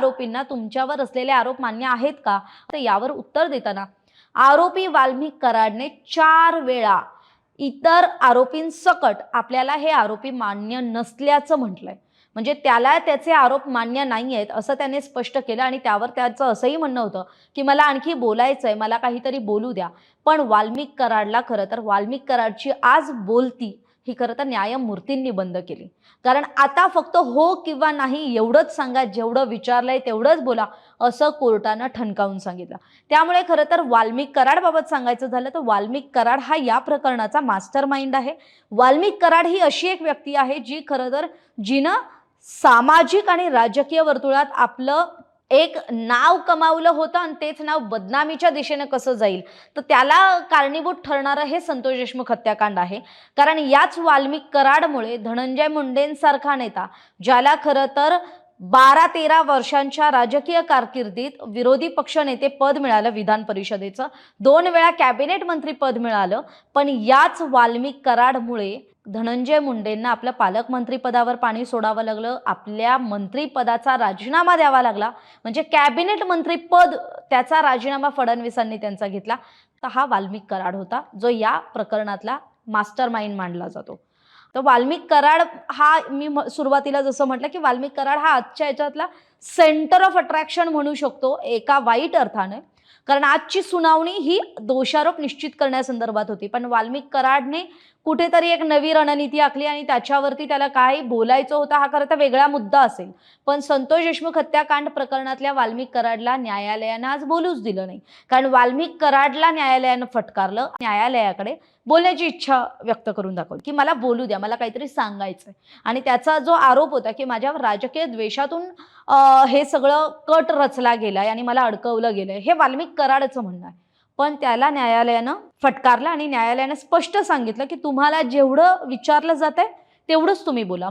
आरोपींना तुमच्यावर असलेले आरोप मान्य आहेत का, तर यावर उत्तर देताना आरोपी वाल्मिक कराडने 4 वेळा इतर आरोपींसकट आपल्याला हे आरोपी मान्य नसल्याचं म्हटलंय. म्हणजे त्याला त्याचे आरोप मान्य नाही आहेत असं त्याने स्पष्ट केलं आणि त्यावर त्याचं असंही म्हणणं होतं की मला आणखी बोलायचंय, मला काहीतरी बोलू द्या. पण वाल्मिक कराडला खरं तर वाल्मिक कराडची आज बोलती ही खरं तर न्यायमूर्तींनी बंद केली. कारण आता फक्त हो किंवा नाही एवढंच सांगा, जेवढं विचारलंय तेवढंच बोला, असं कोर्टानं ठणकावून सांगितलं. त्यामुळे खरं तर वाल्मिक कराडबाबत सांगायचं झालं तर वाल्मिक कराड हा या प्रकरणाचा मास्टर माइंड आहे. वाल्मिक कराड ही अशी एक व्यक्ती आहे जी खरं तर जिनं सामाजिक आणि राजकीय वर्तुळात आपलं एक नाव कमावलं होतं आणि तेच नाव बदनामीच्या दिशेने कसं जाईल तर त्याला कारणीभूत ठरणारं हे संतोष देशमुख हत्याकांड आहे. कारण याच वाल्मिक कराडमुळे धनंजय मुंडेंसारखा नेता, ज्याला खरं तर 12-13 वर्षांच्या राजकीय कारकिर्दीत विरोधी पक्षनेते पद मिळालं, विधान परिषदेचं 2 वेळा कॅबिनेट मंत्री पद मिळालं, पण याच वाल्मिक कराडमुळे धनंजय मुंडेंना आपल्या पालकमंत्री पदावर पाणी सोडावं लागलं, आपल्या मंत्रिपदाचा राजीनामा द्यावा लागला. म्हणजे कॅबिनेट मंत्री पद त्याचा राजीनामा फडणवीसांनी त्यांचा घेतला. तर हा वाल्मिक कराड होता जो या प्रकरणातला मास्टर माइंड मानला जातो. तर वाल्मिक कराड हा मी सुरुवातीला जसं म्हटलं की वाल्मिक कराड हा आजच्या याच्यातला सेंटर ऑफ अट्रॅक्शन म्हणू शकतो एका वाईट अर्थाने. कारण आजची सुनावणी ही दोषारोप निश्चित करण्यासंदर्भात होती, पण वाल्मिक कराडने कुठेतरी एक नवी रणनीती आखली आणि त्याच्यावरती त्याला काय बोलायचं होतं हा खरं तर वेगळा मुद्दा असेल. पण संतोष देशमुख हत्याकांड प्रकरणातल्या वाल्मिक कराडला न्यायालयानं आज बोलूच दिलं नाही. कारण वाल्मिक कराडला न्यायालयानं फटकारलं, न्यायालयाकडे बोलण्याची इच्छा व्यक्त करून दाखवली की मला बोलू द्या, मला काहीतरी सांगायचंय. आणि त्याचा जो आरोप होता की माझ्यावर राजकीय द्वेषातून हे सगळं कट रचला गेलाय आणि मला अडकवलं गेलंय, हे वाल्मिक कराडचं म्हणणं आहे. पण त्याला न्यायालयानं फटकारलं आणि न्यायालयानं स्पष्ट सांगितलं की तुम्हाला जेवढं विचारलं जातंय तेवढंच तुम्ही बोला.